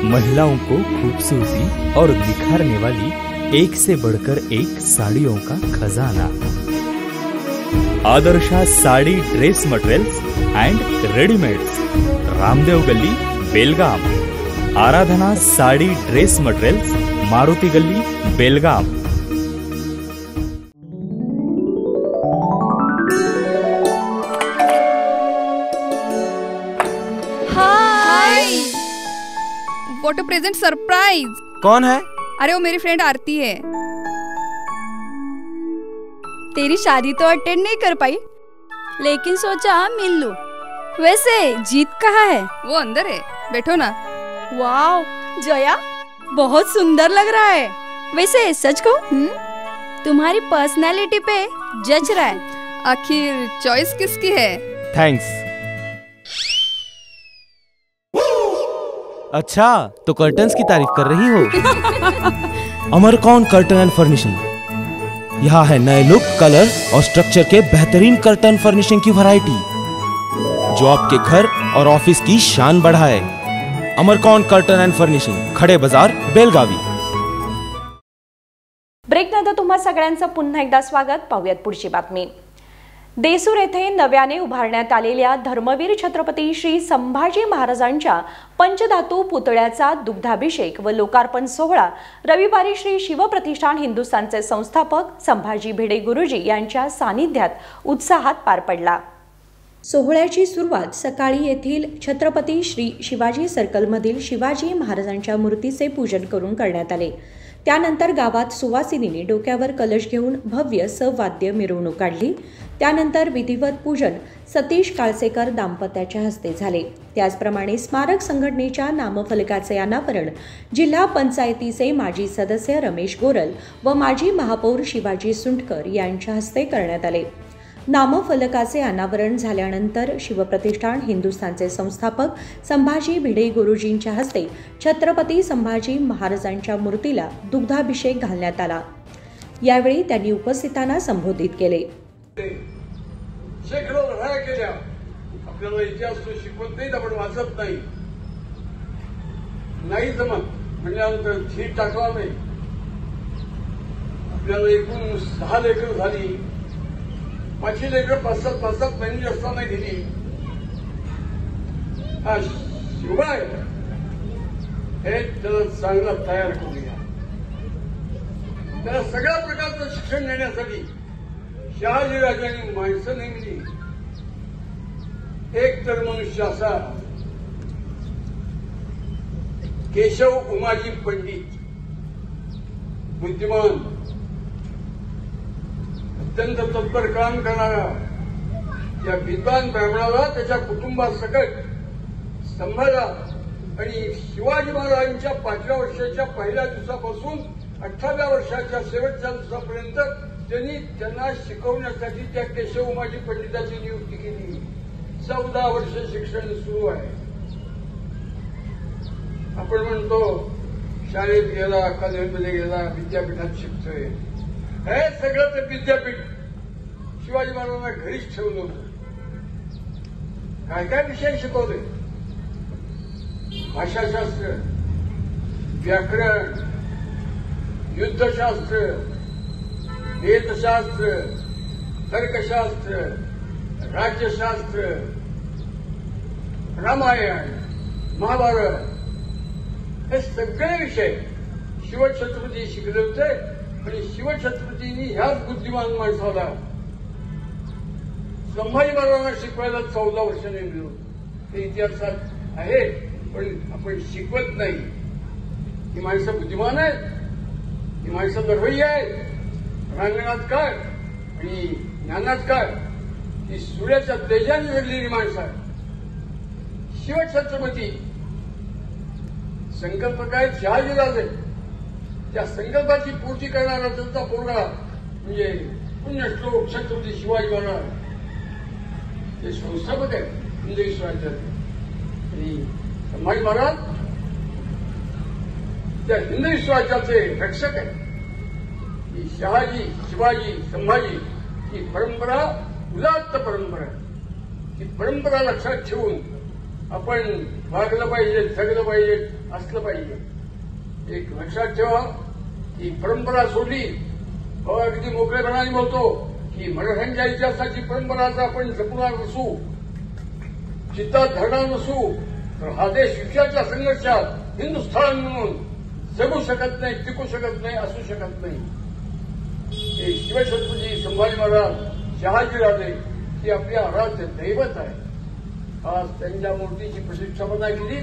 महिलाओं को खूबसूरती और निखारने वाली एक से बढ़कर एक साड़ियों का खजाना। Adarsha sari dress materials and readymades, Ramdev Gali, Belgaum. Aradhana sari dress materials, Maruti Gali, Belgaum. Got a present surprise. कौन है? अरे वो मेरी फ्रेंड आरती है। तेरी शादी तो अटेंड नहीं कर पाई, लेकिन सोचा मिल लूं। वैसे जीत कहाँ है? वो अंदर है, बैठो ना। वाओ जया, बहुत सुंदर लग रहा है। वैसे सच कहूं, तुम्हारी पर्सनालिटी पे जज रहा है। आखिर चॉइस किसकी है? थैंक्स। अच्छा, तो कर्टन्स की तारीफ कर रही हो? अमरकौन कर्टन एंड फर्निशिंग। यहाँ है नए लुक, कलर और स्ट्रक्चर के बेहतरीन कर्टन फर्निशिंग की वैरायटी जो आपके घर और ऑफिस की शान बढ़ाए। अमरकौन कर्टन एंड फर्निशिंग, खडे बाजार, बेलगावी। ब्रेकनंतर तुम्हा सगळ्यांचं पुन्हा एकदा स्वागत। पाहूयात पुढची बातमी। देसूर येथे नव्याने उभारण्यात आलेल्या धर्मवीर छत्रपती श्री संभाजी महाराजांच्या पंचधातू पुतळ्याचा दुग्धाभिषेक व लोकार्पण सोहळा रविवारी श्री शिवप्रतिष्ठान हिंदुस्थानचे संस्थापक संभाजी भिडे गुरुजी यांच्या सानिध्यात उत्साहात पार पडला। सोहळ्याची सुरुवात सकाळी येथील छत्रपती श्री शिवाजी सर्कलमधील शिवाजी महाराजांच्या मूर्तीचे पूजन करून करण्यात आले। त्यानंतर गावात सुवासिनीने डोक्यावर कलश घेऊन भव्य सवाद्य मिरवणूक काढली। त्यानंतर विधिवत पूजन सतीश काळसेकर दाम्पत्याच्या हस्ते झाले। त्याचप्रमाणे स्मारक संघटनेच्या नामफलकाचे अनावरण जिल्हा पंचायतीचे माजी सदस्य रमेश गोरल व माजी महापौर शिवाजी सुंटकर यांच्या हस्ते करण्यात आले। नामफलकाचे अनावरण झाल्यानंतर शिवप्रतिष्ठान हिंदुस्थानचे संस्थापक संभाजी भिडे गुरुजींच्या हस्ते छत्रपती संभाजी महाराजांच्या मूर्तीला दुग्धाभिषेक घालण्यात आला। यावेळी त्यांनी उपस्थितांना संबोधित केले। शेकडो लढाया केल्या, आपल्याला इतिहास तो शिकवत नाही, आपण वाचत नाही जमत म्हणजे झीट टाकला नाही। आपल्याला एकूण 6 लेकरं झाली, 5 लेकरं 5-7 महिने असताना दिली। हा शिवाय हे त्याला चांगला तयार करूया, त्याला सगळ्या प्रकारचं शिक्षण देण्यासाठी शहाजीराजांनी माणसं नेमली। एक तर मनुष्य असा केशव उमाजी पंडित, बुद्धिमान, अत्यंत तत्पर काम करणारा, या विद्वान ब्राह्मणाला त्याच्या कुटुंबासकट सांभाळला आणि शिवाजी महाराजांच्या 5व्या वर्षाच्या पहिल्या दिवसापासून 18व्या वर्षाच्या शेवटच्या दिवसापर्यंत त्यांना शिकवण्यासाठी त्या केशव उमाजी पंडिताची नियुक्ती केली। 14 वर्ष शिक्षण सुरू आहे। आपण म्हणतो शाळेत गेला, कॉलेजमध्ये गेला, विद्यापीठात शिकतोय। हे सगळं ते विद्यापीठ शिवाजी महाराजांना घरीच ठेवलं होतं। काय काय विषय शिकवले? भाषाशास्त्र, व्याकरण, युद्धशास्त्र, वेदशास्त्र, तर्कशास्त्र, राज्यशास्त्र, रामायण, महाभारत, हे सगळे विषय शिवछत्रपती शिकले होते। आणि शिवछत्रपतींनी ह्याच बुद्धिमान माणसाला संभाजी महाराजांना शिकवायला 14 वर्ष नेमले होते। ते इतिहासात आहे, पण आपण शिकवत नाही। ही माणसं बुद्धिमान आहेत, ही माणसं दरवई आहेत, रांगणात काय आणि ज्ञानात काय, ही सूर्याच्या तेजाने जगलेली माणसं आहेत। शिवछत्रपती संकल्प काय? शहाजीराजे, त्या संकल्पाची पूर्ती करणारा त्यांचा पोरगा म्हणजे पुण्यश्लोक छत्रपती शिवाजी महाराज, ते संस्थापक आहेत हिंदवी स्वराज्याचे। आणि संभाजी महाराज त्या हिंदवी स्वराज्याचे रक्षक आहेत। ही शहाजी, शिवाजी, संभाजी ही परंपरा उदात्त परंपरा आहे। ही परंपरा लक्षात ठेवून आपण वागलं पाहिजे, जगलं पाहिजे, असलं पाहिजे। एक लक्षात ठेवा, ही परंपरा सोडली अगदी मोकळेपणाने बोलतो की मराठ्यांच्या इतिहासाची परंपरा आपण जपणार नसू, चित्तात धरणार नसू, तर हा देश विश्वाच्या संघर्षात हिंदुस्थान म्हणून जगू शकत नाही, टिकू शकत नाही, असू शकत नाही। हे शिवछत्रपती संभाजी महाराज, शहाजीराजे ही आपली आराध्य दैवत आहे। आज त्यांच्या मूर्तीची प्रतिष्ठापना केली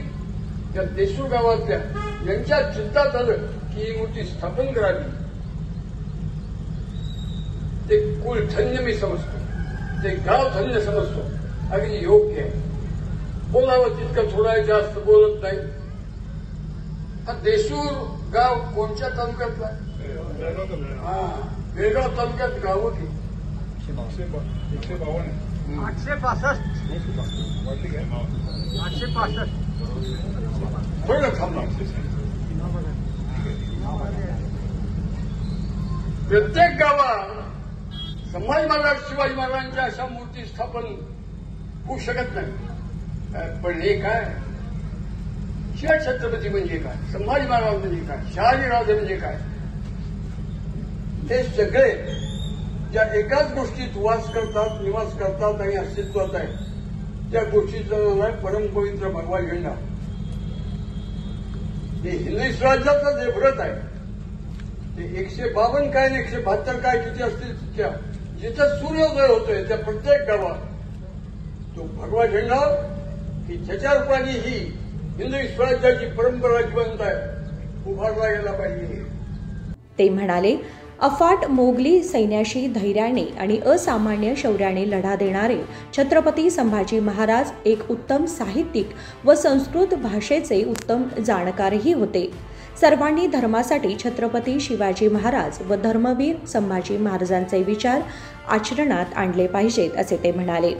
त्या देशूर गावातल्या यांच्या चित्तात आलं की ही मूर्ती स्थापन करावी. ते कुल धन्य मी समजतो, ते गाव धन्य समजतो, अगदी योग्य आहे. बोलावं तितकं थोडा जास्त बोलत नाही. हा देशूर गाव कोणत्या तालुक्यातला? बेळगाव तालुक्यात गाव की 865 थोडं थांबा. प्रत्येक गावात संभाजी महाराज शिवाजी महाराजांच्या अशा मूर्ती स्थापन होऊ शकत नाही. पण हे काय, शिवाजी छत्रपती म्हणजे काय, संभाजी महाराज म्हणजे काय, शहाजीराजे म्हणजे काय, हे सगळे ज्या एकाच गोष्टीत वास करतात, निवास करतात आणि अस्तित्वात आहे, त्या गोष्टीचं नाव आहे परमपवित्र भगवा झेंडा. हे हिंदवी स्वराज्याचं जे व्रत आहे ते 152 काय आणि 172 काय किती असतील तितक्या, जिथं सूर्योदय होतोय त्या प्रत्येक गावात तो भगवा झेंडा की ज्याच्या रूपाने ही हिंदवी स्वराज्याची परंपरा जिवंत आहे उभारला गेला पाहिजे. ते म्हणाले, अफाट मोगली सैन्याशी धैर्याने आणि असामान्य शौर्याने लढा देणारे छत्रपती संभाजी महाराज एक उत्तम साहित्यिक व संस्कृत भाषेचे उत्तम जाणकारही होते. सर्वांनी धर्मासाठी छत्रपती शिवाजी महाराज व धर्मवीर संभाजी महाराजांचे विचार आचरणात आणले पाहिजेत, असे ते म्हणाले.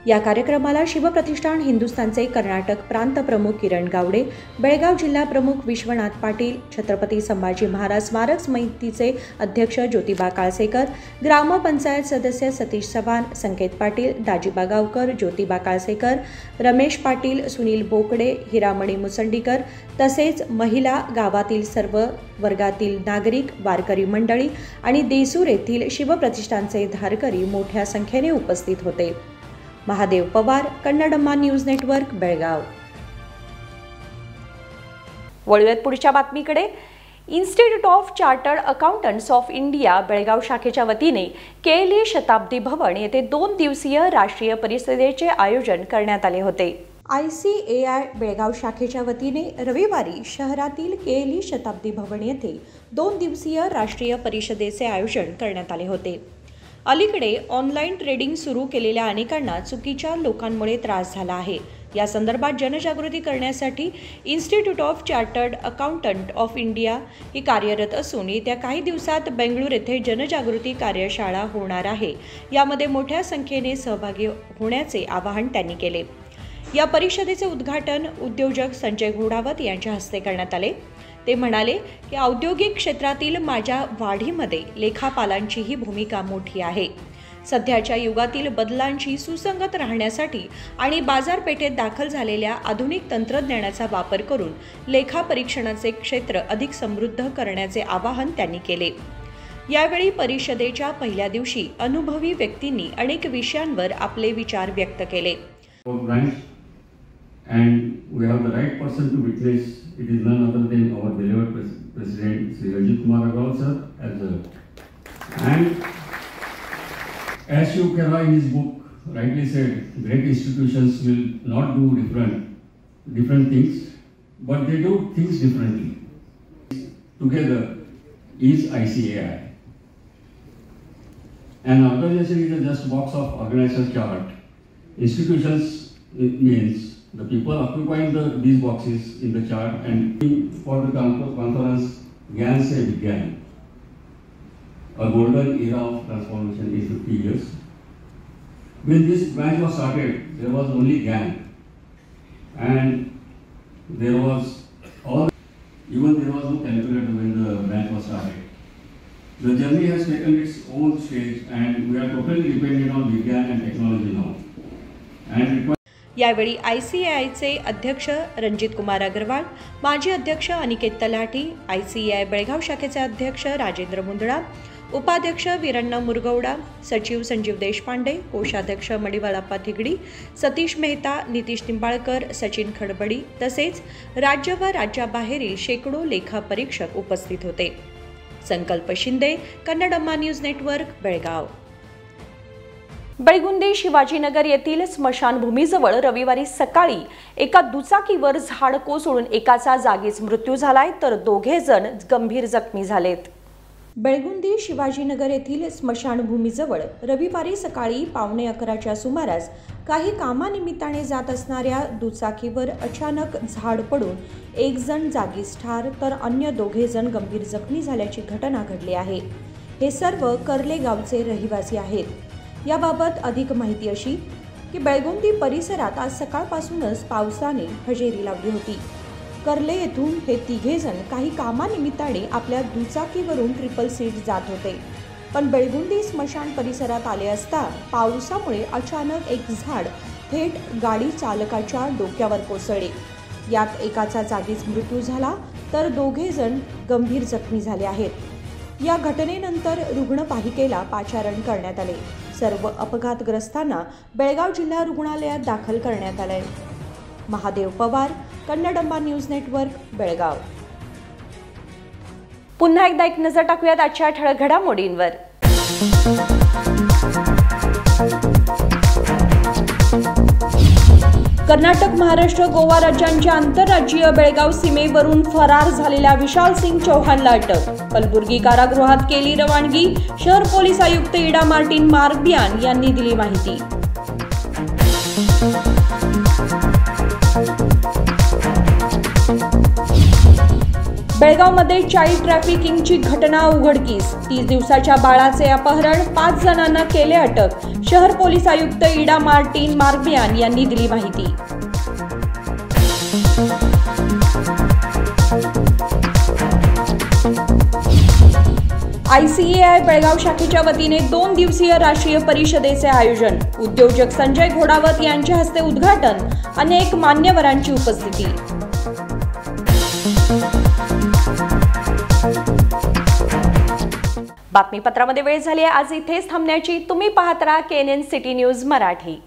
या कार्यक्रमाला शिवप्रतिष्ठान हिंदुस्थानचे कर्नाटक प्रांत प्रमुख किरण गावडे, बेळगाव जिल्हा प्रमुख विश्वनाथ पाटील, छत्रपती संभाजी महाराज स्मारक समितीचे अध्यक्ष ज्योतिबा काळसेकर, ग्रामपंचायत सदस्य सतीश चव्हाण, संकेत पाटील, दाजीबा गावकर, ज्योतिबा काळसेकर, रमेश पाटील, सुनील बोकडे, हिरामणी मुसंडीकर तसेच महिला, गावातील सर्व वर्गातील नागरिक, वारकरी मंडळी आणि देसूर येथील शिवप्रतिष्ठानचे धारकरी मोठ्या संख्येने उपस्थित होते. Mahadev Pawar, Kannadamma news network, Belgaum. वळूयात पुढच्या बातमीकडे. Institute of chartered accountants of India Belgaum शाखेच्या वतीने केएलई शताब्दी भवन येथे 2 दिवसीय राष्ट्रीय परिषदेचे आयोजन करण्यात आले होते. ICAI बेळगाव शाखेच्या वतीने रविवारी शहरातील केएलई शताब्दी भवन येथे 2 दिवसीय राष्ट्रीय परिषदेचे आयोजन करण्यात आले होते. अलीकडे ऑनलाईन ट्रेडिंग सुरू केलेल्या अनेकांना चुकीच्या लोकांमुळे त्रास झाला आहे. या संदर्भात जनजागृती करण्यासाठी institute of chartered accountant of India ही कार्यरत असून येत्या काही दिवसात बेंगळूर येथे जनजागृती कार्यशाळा होणार आहे. यामध्ये मोठ्या संख्येने सहभागी होण्याचे आवाहन त्यांनी केले. या परिषदेचे उद्घाटन उद्योजक संजय घोडावत यांच्या हस्ते करण्यात आले. ते म्हणाले की औद्योगिक क्षेत्रातील माझ्या वाढीमध्ये लेखापालांचीही भूमिका मोठी आहे. सध्याच्या युगातील बदलांशी सुसंगत राहण्यासाठी आणि बाजारपेठेत दाखल झालेल्या आधुनिक तंत्रज्ञानाचा वापर करून लेखा परीक्षणाचे क्षेत्र अधिक समृद्ध करण्याचे आवाहन त्यांनी केले. यावेळी परिषदेच्या पहिल्या दिवशी अनुभवी व्यक्तींनी अनेक विषयांवर आपले विचार व्यक्त केले. And we have the right person to witness. It is none other than our beloved President Sri Ranjit Kumar Agarwal sir as well. And as Shiv Khera in his book rightly said, great institutions will not do different things, but they do things differently. Together is ICAI. An organization is a just box of organizer chart. Institutions means the people occupying these boxes in the chart, and for the conference Gyan Se Vigyan, a golden era of transformation is 50 years. When this branch was started, there was only Gyan, and there was even there was no calculator when the branch was started. The journey has taken its own stage, and we are totally dependent on Vigyan and technology now. And यावेळी ICAIचे अध्यक्ष रणजित कुमार अग्रवाल, माजी अध्यक्ष अनिकेत तलाठी, ICAI Belgaum शाखेचे अध्यक्ष राजेंद्र मुंदडा, उपाध्यक्ष वीरण्णा मुरगौडा, सचिव संजीव देशपांडे, कोषाध्यक्ष मणिवालाप्पा थिगडी, सतीश मेहता, नितीश निंबाळकर, सचिन खडबडी तसेच राज्य व राज्याबाहेरील शेकडो लेखा परीक्षक उपस्थित होते. संकल्प शिंदे, कन्नडम्मा न्यूज नेटवर्क, बेळगाव. बेळगुंदी शिवाजीनगर येथील स्मशानभूमीजवळ रविवारी सकाळी एका दुचाकीवर झाड कोसळून एकाचा जागीच मृत्यू झालाय तर दोघे जण गंभीर जखमी झालेत। बेळगुंदी शिवाजीनगर येथील स्मशानभूमीजवळ रविवारी सकाळी 11:15च्या सुमारास काही कामानिमित्ताने जात असणाऱ्या दुचाकीवर अचानक झाड पडून एक जण जागीच ठार तर अन्य दोघे जण गंभीर जखमी झाल्याची घटना घडली आहे। हे सर्व कर्ले गावचे रहिवासी आहेत। याबाबत अधिक माहिती अशी की बेळगुंदी परिसरात आज सकाळपासूनच पावसाने हजेरी लावली होती। कर्ले येथून हे तिघे जण काही कामानिमित्ताने आपल्या दुचाकीवरून ट्रिपल सीट जात होते, पण बेळगुंदी स्मशान परिसरात आले असता पावसामुळे अचानक एक झाड थेट गाडी चालकाच्या डोक्यावर कोसळले। यात एकाचा जागीच मृत्यू झाला तर दोघे जण गंभीर जखमी झाले आहेत। या घटनेनंतर रुग्णवाहिकेला पाचारण करण्यात आले। सर्व अपघातग्रस्तांना बेळगाव जिल्हा रुग्णालयात दाखल करण्यात आले। Mahadev Pawar, Kannadamba news network, Belgaum. पुन्हा एकदा एक नजर टाकूयात आजच्या ठळक घडामोडींवर। कर्नाटक, महाराष्ट्र, गोवा राज्यांच्या आंतरराज्यीय बेळगाव सीमेवरून फरार झालेल्या विशाल सिंग चौहानला अटक। कलबुर्गी कारागृहात केली रवानगी। शहर पोलीस आयुक्त इडा मार्टिन मार्बियान यांनी दिली माहिती। बेळगावमध्ये चाइल्ड ट्रॅफिकिंगची घटना उघडकीस। 30 दिवसाच्या बाळाचे अपहरण, 5 जणांना केले अटक। शहर पोलीस आयुक्त इडा मार्टिन मार्बियान यांनी दिली माहिती। ICAI बेळगाव शाखेच्या वतीने 2 दिवसीय राष्ट्रीय परिषदेचे आयोजन। उद्योजक संजय घोडावत यांच्या हस्ते उद्घाटन। अनेक मान्यवरांची उपस्थिती। बातमीपत्रामध्ये वेळ झाली आहे आज इथेच थांबण्याची। तुम्ही पाहत राहा KNN सिटी न्यूज मराठी।